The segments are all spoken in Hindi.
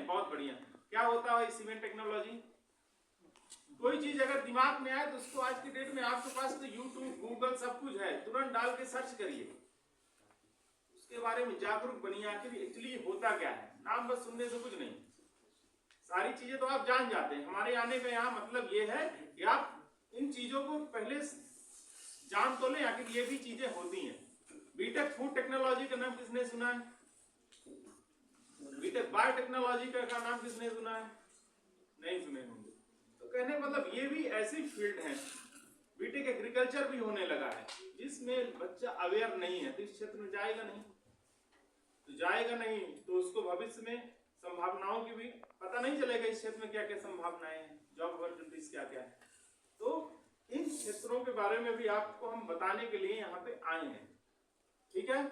बहुत बढ़िया। क्या होता है सीमेंट टेक्नोलॉजी? कोई चीज अगर दिमाग में आए तो उसको आज की डेट में आपके पास तो यूट्यूब, गूगल सब कुछ है, तुरंत डाल के सर्च करिए, उसके बारे में जागरूक बनिए, आखिर एक्चुअली होता क्या है। नाम बस सुनने से कुछ नहीं, सारी चीजें तो आप जान जाते हैं। हमारे आने का यहाँ मतलब ये है कि आप इन चीजों को पहले जान तो लें, आखिर ये भी चीजें होती हैं। बीटेक फूड टेक्नोलॉजी का नाम किसने सुना है? बीटेक बायोटेक्नोलॉजी का नाम किसने सुना है? नहीं सुने होंगे। तो कहने मतलब ये भी ऐसी फील्ड है। बीटेक एग्रीकल्चर भी होने लगा है, जिसमें बच्चा अवेयर नहीं है तो इस क्षेत्र में जाएगा नहीं, तो उसको भविष्य में संभावनाओं की भी पता नहीं चलेगा, इस क्षेत्र में क्या क्या संभावनाएं हैं, जॉब अपॉर्चुनिटीज क्या क्या है। तो इन क्षेत्रों के बारे में भी आपको हम बताने के लिए यहाँ पे आए हैं, ठीक है।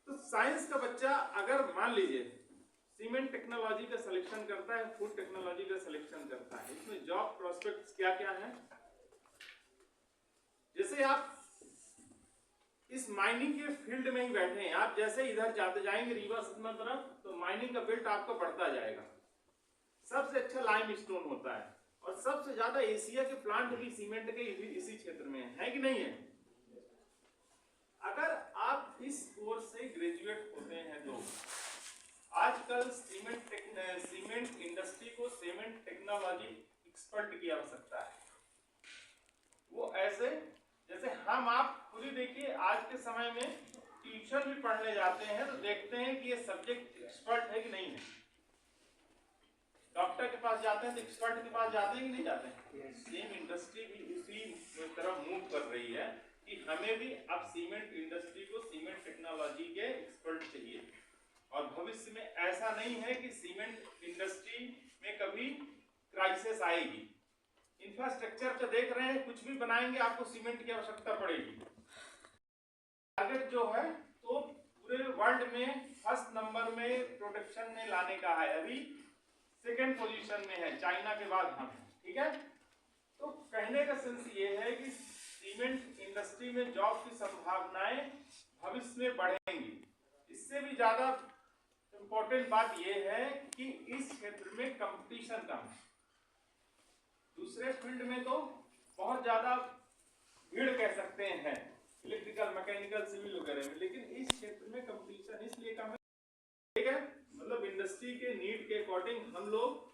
तो साइंस का बच्चा अगर मान लीजिए सीमेंट टेक्नोलॉजी का सिलेक्शन करता है, फूड टेक्नोलॉजी का सिलेक्शन करता है, इसमें जॉब प्रोस्पेक्ट्स क्या क्या है? जैसे आप इस माइनिंग के फील्ड में ही बैठे हैं, आप जैसे इधर जाते जाएंगे रीवा सतना तरफ, तो माइनिंग का बेल्ट आपको बढ़ता जाएगा। सबसे अच्छा लाइमस्टोन होता है, और सबसे ज्यादा एशिया के प्लांट भी सीमेंट के इसी क्षेत्र में है कि नहीं है? अगर आप इस कोर्स से ग्रेजुएट होते हैं तो आजकल सीमेंट इंडस्ट्री को सीमेंट टेक्नोलॉजी एक्सपर्ट की आवश्यकता है। वो ऐसे जैसे हम आप खुद ही देखिए, आज के समय में ट्यूशन भी पढ़ने जाते हैं तो देखते हैं कि ये सब्जेक्ट एक्सपर्ट है कि नहीं है। डॉक्टर के पास जाते हैं तो एक्सपर्ट के पास जाते हैं कि नहीं जाते हैं? सेम इंडस्ट्री भी उसी तरफ मूव कर रही है कि हमें भी अब सीमेंट इंडस्ट्री को सीमेंट टेक्नोलॉजी के एक्सपर्ट चाहिए। और भविष्य में ऐसा नहीं है कि सीमेंट इंडस्ट्री में कभी क्राइसिस आएगी। इंफ्रास्ट्रक्चर तो देख रहे हैं, कुछ भी बनाएंगे आपको सीमेंट की आवश्यकता पड़ेगी। टारगेट जो है तो पूरे वर्ल्ड में फर्स्ट नंबर में प्रोडक्शन में लाने का है, अभी सेकेंड पोजीशन में है, चाइना के बाद हम, ठीक है। तो कहने का सेंस ये है कि सीमेंट इंडस्ट्री में जॉब की संभावनाएं भविष्य में बढ़ेंगी। इससे भी ज्यादा इंपॉर्टेंट बात यह है कि इस क्षेत्र में कंपटीशन कम है। दूसरे फील्ड में तो बहुत ज्यादा भीड़ कह सकते हैं, इलेक्ट्रिकल, मैकेनिकल, सिविल वगैरह में, लेकिन इस क्षेत्र में कंपटीशन इसलिए कम है, ठीक है। मतलब इंडस्ट्री के नीड के अकॉर्डिंग हम लोग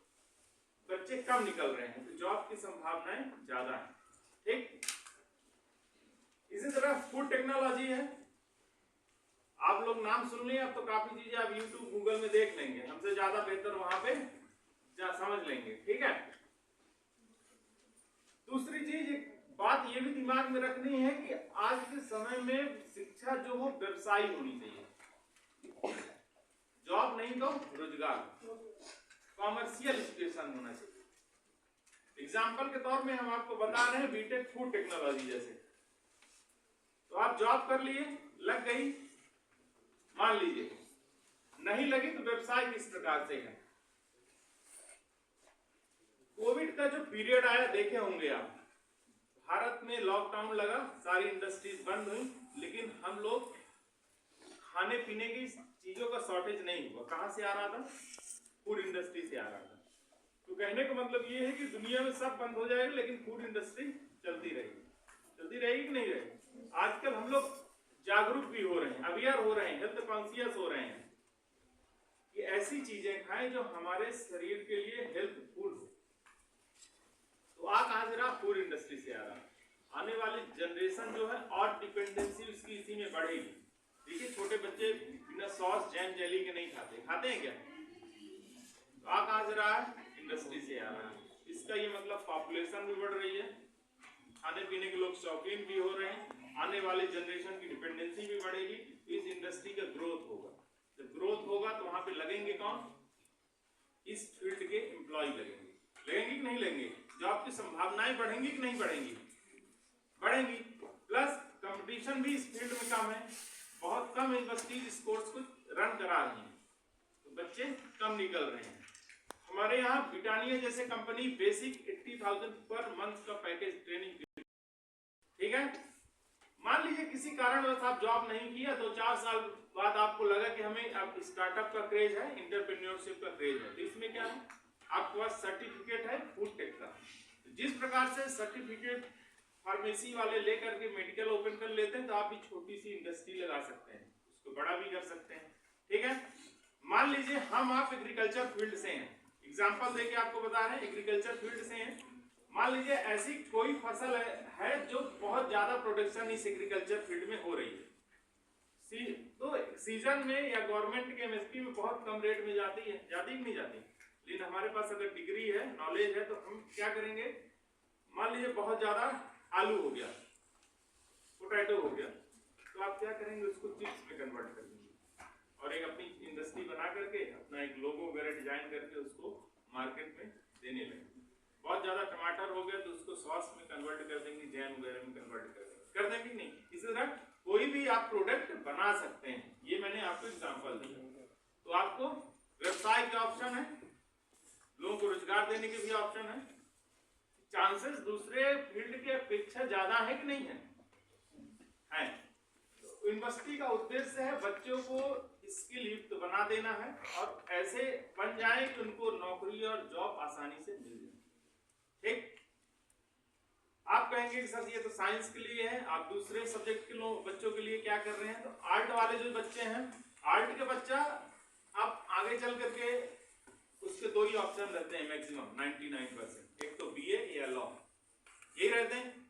बच्चे कम निकल रहे हैं, तो जॉब की संभावनाएं ज्यादा है, ठीक। इसी तरह फूड टेक्नोलॉजी है, आप लोग नाम सुन लिए, अब तो काफी चीजें आप यूट्यूब, गूगल में देख लेंगे, हमसे ज्यादा बेहतर वहां पे समझ लेंगे, ठीक है। दूसरी चीज, बात ये भी दिमाग में रखनी है कि आज के समय में शिक्षा जो हो व्यवसायी होनी चाहिए, जॉब नहीं तो रोजगार, कॉमर्शियल एजुकेशन होना चाहिए। एग्जाम्पल के तौर में हम आपको बता रहे हैं बीटेक फूड टेक्नोलॉजी जैसे, तो आप जॉब कर लिए, लग गई, मान लीजिए नहीं लगी तो व्यवसाय किस प्रकार से है। कोविड का जो पीरियड आया देखे होंगे आप, भारत में लॉकडाउन लगा, सारी इंडस्ट्रीज बंद हुई, लेकिन हम लोग खाने पीने की चीजों का शॉर्टेज नहीं हुआ। कहां से आ रहा था? फूड इंडस्ट्री से आ रहा था। तो कहने का मतलब ये है कि दुनिया में सब बंद हो जाएगा, लेकिन फूड इंडस्ट्री चलती रहेगी कि नहीं रहेगी? आजकल हम लोग जागरूक भी हो रहे हैं, अवेयर हो रहे हैं, हेल्थ कॉन्शियस हो रहे हैं कि ऐसी चीजें खाएं जो हमारे शरीर के लिए हेल्पफुल हो। तो आ कहां से रहा? फूड इंडस्ट्री से आ रहा। आने वाली जनरेशन जो है और डिपेंडेंसी उसकी इसी में बढ़ेगी। देखिए छोटे बच्चे बिना सॉस, जैम, जेली के नहीं खाते हैं क्या? तो आ कहां से रहा है? इंडस्ट्री से आ रहा है। इसका ये मतलब पॉपुलेशन भी बढ़ रही है, खाने पीने के लोग शौकीन भी हो रहे हैं, आने वाली जनरेशन की डिपेंडेंसी भी बढ़ेगी, इस इंडस्ट्री का ग्रोथ होगा। जब ग्रोथ होगा तो वहां पे लगेंगे कौन? इस फील्ड के एम्प्लॉय लगेंगे कि नहीं लगेंगे? जॉब की संभावनाएं बढ़ेंगी कि नहीं बढ़ेंगी? बढ़ेंगी। प्लस कंपटीशन भी इस फील्ड में कम है, बहुत कम इंडस्ट्रीज इस कोर्स को रन करा रही हैं, तो बच्चे कम निकल रहे हैं। हमारे यहाँ ब्रिटानिया जैसे कंपनी बेसिक 80,000 पर मंथ का पैकेज ट्रेनिंग, ठीक है, मान लीजिए किसी कारणवश आप जॉब नहीं किया तो 4 साल बाद आपको लगा कि हमें अब स्टार्टअप का क्रेज है, एंटरप्रेन्योरशिप का क्रेज है, तो इसमें क्या है, आपके पास सर्टिफिकेट है फूड टेक का। जिस प्रकार से सर्टिफिकेट फार्मेसी वाले लेकर के मेडिकल ओपन कर लेते हैं, तो आप भी छोटी सी इंडस्ट्री लगा सकते हैं, उसको बड़ा भी कर सकते हैं। ठीक है, मान लीजिए हम आप एग्रीकल्चर फील्ड से हैं, एग्जांपल देके आपको बता रहे हैं, एग्रीकल्चर फील्ड से हैं। मान लीजिए ऐसी कोई फसल है जो बहुत ज्यादा प्रोडक्शन इस एग्रीकल्चर फील्ड में हो रही है, तो सीजन में या गवर्नमेंट के एमएसपी में बहुत कम रेट में जाती है, जाती कि नहीं जाती। लेकिन हमारे पास अगर डिग्री है, नॉलेज है, तो हम क्या करेंगे, मान लीजिए बहुत ज्यादा आलू हो गया, पोटैटो हो गया, तो आप क्या करेंगे, उसको चिप्स में कन्वर्ट कर देंगे और एक अपनी इंडस्ट्री बना करके अपना एक लोगो वगैरह डिजाइन करके उसको मार्केट में देने लगे। बहुत ज्यादा टमाटर हो गया तो उसको सॉस में कन्वर्ट कर देंगे, जैम वगैरह में कन्वर्ट कर देंगे नहीं। इसी तरह कोई भी आप प्रोडक्ट बना सकते हैं, ये मैंने आपको एग्जांपल दिया। तो आपको व्यवसाय के ऑप्शन है, लोगों को रोजगार देने के भी ऑप्शन है, चांसेस दूसरे फील्ड के अपेक्षा ज्यादा है कि नहीं है, है। तो यूनिवर्सिटी का उद्देश्य है बच्चों को स्किल युक्त बना देना है और ऐसे बन जाए कि उनको नौकरी और जॉब आसानी से मिल जाए। ठीक, आप कहेंगे कि सर ये तो साइंस के लिए है, आप दूसरे सब्जेक्ट के बच्चों के लिए क्या कर रहे हैं, तो आर्ट वाले जो बच्चे हैं, आर्ट के बच्चा आप आगे चल करके उसके दो ही ऑप्शन रहते हैं मैक्सिमम 99%, एक तो बीए या लॉ, यही रहते हैं।